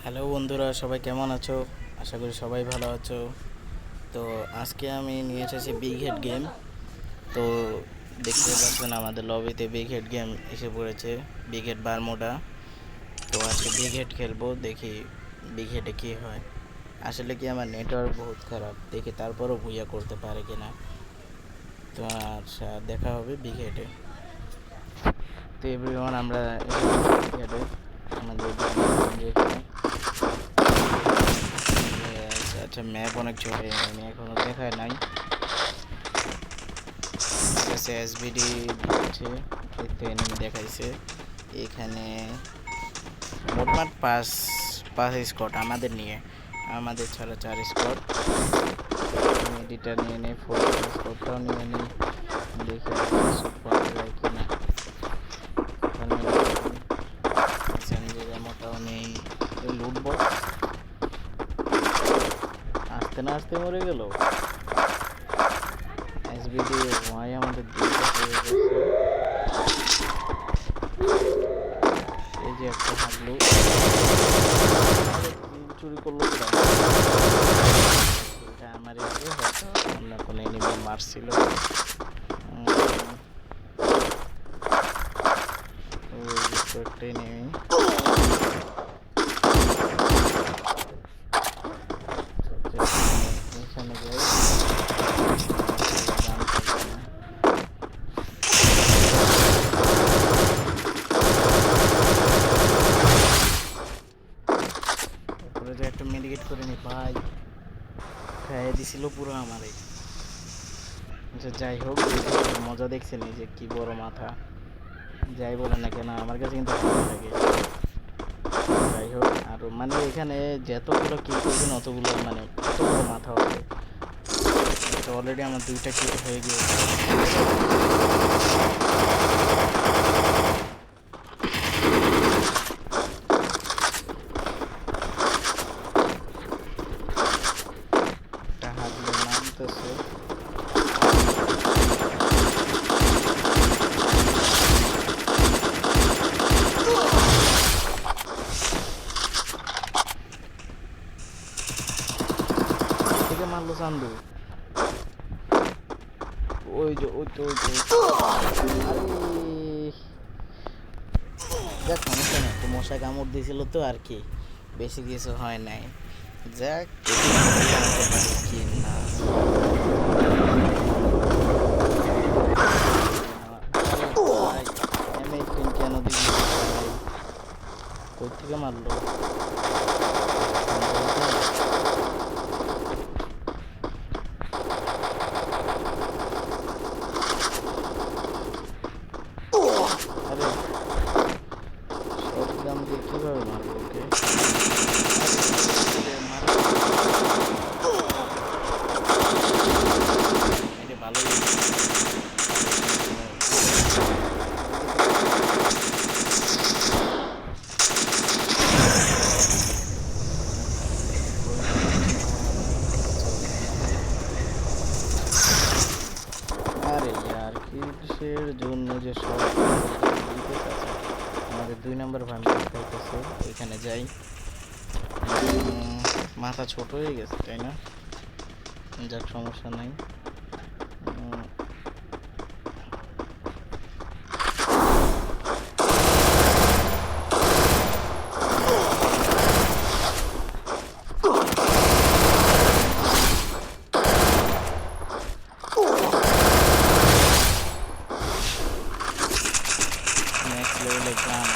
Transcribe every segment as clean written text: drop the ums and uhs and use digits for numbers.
Hello বন্ধুরা, সবাই কেমন আছো? আশা করি সবাই ভালো আছো। তো আজকে আমি নিয়ে এসেছি বিগ হেড গেম। তো দেখতে পাচ্ছেন আমাদের লবিতে বিগ হেড গেম এসে পড়েছে, বিগ হেড বারমুডা। তো আজকে বিগ হেড খেলবো, দেখি বিগ হেডে কী হয়। আসলে কি আমার নেটওয়ার্ক বহুত খারাপ, দেখি তারপরও ভুইয়া করতে পারে কিনা। তো আচ্ছা, দেখা হবে বিগ হেডে। তো এভরিওয়ান, আমরা বিগ হেডে আমাদের আচ্ছা, ম্যাপ অনেক ছোট, আমি এখনো দেখায় নাই। ঠিক আছে, এসবিডি দিচ্ছে, এতে এনিমি দেখাইছে। এখানে মোটমাট পাঁচ পাঁচ স্কট আমাদের নিয়ে, আমাদের ছাড়া 4 স্কট। মেডিটা নিয়ে নেই, 4 স্কটটাও নিয়ে নিই, দেখি সব পাওয়া যায় কিনা। এখানে এসএমজির মোটাও নেই। লুটবো, আসতে না আসতে মরে গেল। এসবিডি ওয়াই আমাদের দুইটা হয়ে গেছে। এই যে একটা হাগলু চুরি করলো, এটা আমার এসে হয়তো অন্য কোনো এনিমি মারছিল। একটাই নেই, এখানে যাই। তারপরে যে একটা মেডিকেট করে নি ভাই, খাইয়ে দিছিল পুরো আমারে। আচ্ছা যাই হোক, মজা দেখছেন এই যে কি বড় মাথা, যাই বলে না কেন আমার কাছে কিন্তু ভালো লাগে। যাই হোক, আর মানে এখানে যতগুলো কিল করবেন অতগুলো মানে অত বড় মাথা হবে। তো অলরেডি আমার 2টা কিল হয়ে গিয়েছে। একটা হাগলু নামতেছে, থেকে মারলো চান্দু। ওই যে ওই তো ওই তো যাক, সমস্যা নেই, একটু মশা কামড় দিয়েছিল তো আর কি, বেশি কিছু হয় নাই। যাক, কি না কেন দিবি, কই থেকে মারলো? আরে শটগান দিয়ে কিভাবে মারবো ওকে? এটা ভালোই। আরে ইয়ার, কিসের জন্য যে সব আমাদের 2 নম্বর ভান্ডার খাইতেছে। এখানে যাই, মাথা ছোট হয়ে গেছে তাই না? যাক, সমস্যা নাই। নেক্সট লেভেলে গান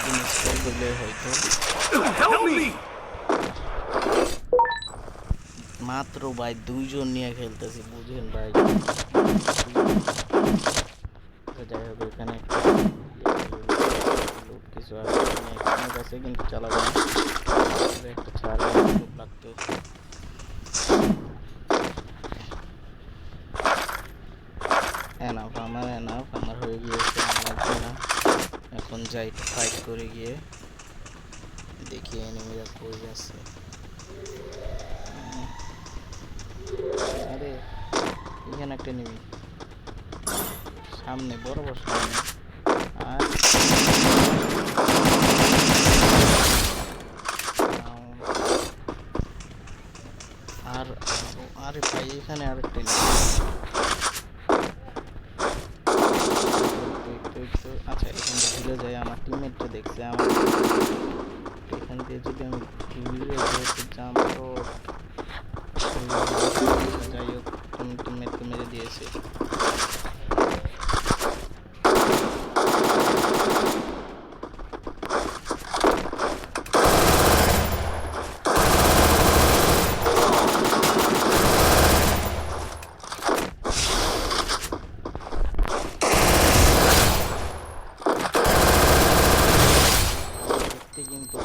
দিন স্কোর করলে হয়তো। মাত্র ভাই 2 জন নিয়ে খেলতেছি, বুঝেন ভাই। যাই হোক, এখানে লুট কিছু আছে এখানে কাছে, কিন্তু চালাবো না, একটা ছাড় লাগতো। আমার হয়ে গিয়েছে, লাগবে না। এখন যাই ফাইট করে গিয়ে দেখি এনিমিরা কই আছে। আরে এখানে একটা এনিমি সামনে, বরাবর সামনে। আর আচ্ছা, এখান থেকে ঘুরে যাই, আমার টিমমেটটা দেখছে আমার, এখান থেকে যদি আমি ঘুরে যেতে জাম্প তো যাই হোক, টিমমেটকে মেরে দিয়েছে। কিন্তু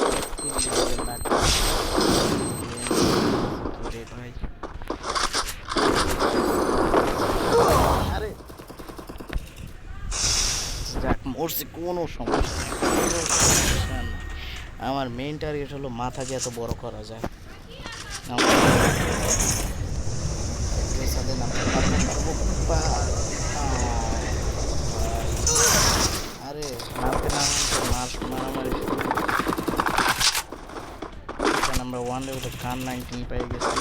ভাই, আরে যাক মরছি, কোনো সমস্যা না। আমার মেইন টার্গেট হলো মাথাকে এত বড় করা যায়। আরে নামতে মারামারি শুরু। আমরা 1 লেভেলে কান 19 পেয়ে গেছি।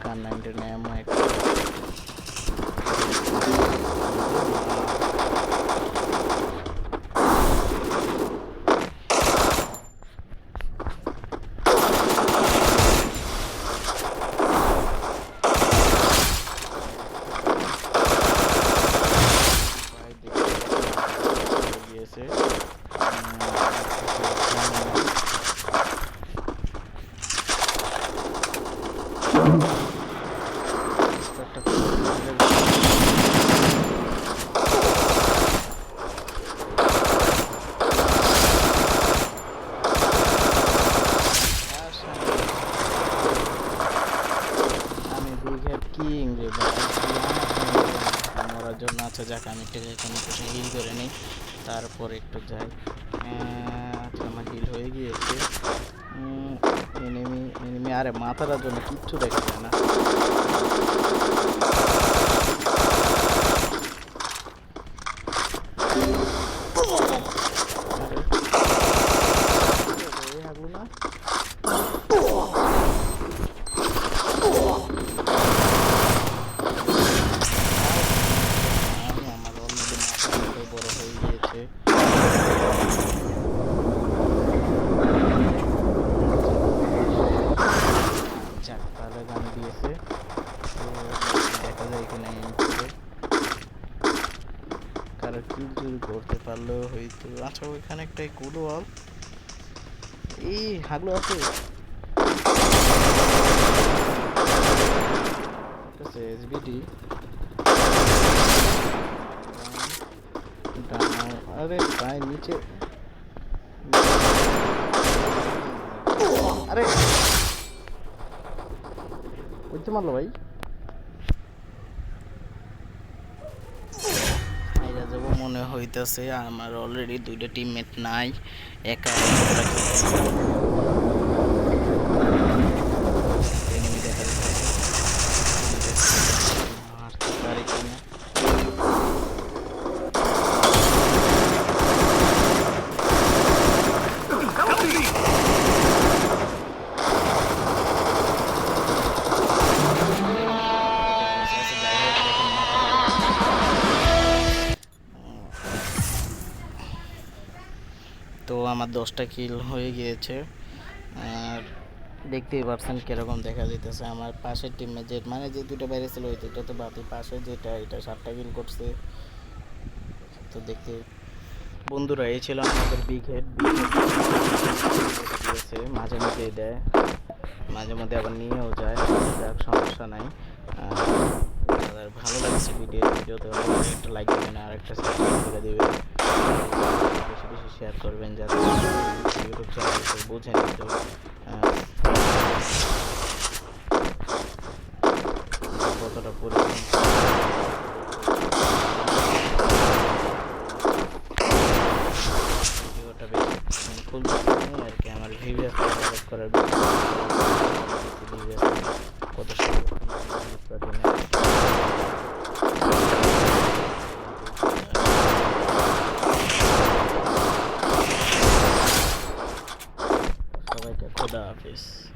কান 19 এমন একটা গিয়েছে। কিং রে ভাই, মরার জন্য। আচ্ছা যাক, আমি একটু এখন একটু হিল করে নিই, তারপর একটু যাই। আচ্ছা, আমার হিল হয়ে গিয়েছে। এনিমি আরে মাথার জন্য কিচ্ছু দেখা যায় না। বড় হয়ে গিয়েছে। যাক, তাহলে গান দিয়েছে, দেখা যায় এখানে কারো কিল চুরি করতে পারলেও হয়তো। আচ্ছা, ওইখানে একটা কুলো আল, এই হাগলো আছে, এসবিডি। আরে ভাই নিচে, আরে বুঝতে পারলো ভাই। যাব মনে হইতেছে আমার অলরেডি 2টা টিমমেট নাই, একা এনিমি দেখা মারতে পারি কিনা। তো আমার 10টা কিল হয়ে গিয়েছে, আর দেখতেই পাচ্ছেন কিরকম দেখা যাইতেছে। আমার পাশের টিমে যে মানে যে 2টা বাইরে ছিল ওই 2টা তো বাকি, পাশে যেটা এটা 7টা কিল করছে। তো দেখতে বন্ধুরা, এই ছিল আমাদের বিগ হেড দিয়েছে, মাঝে মধ্যে দেয়, মাঝে মধ্যে আবার নিয়েও যায়, যাক সমস্যা নাই। আর ভালো লাগছে ভিডিওতে একটা লাইক দেবেন আর একটা সাবস্ক্রাইব করে দেবেন, বেশি বেশি শেয়ার করবেন যাতে ইউটিউব চ্যানেল বোঝেন তো কতটা পরিমাণ। ভিডিওটা বেশি খুলতে আর কি, আমার ভিডিও করার সবাইকে খোদা হাফিজ।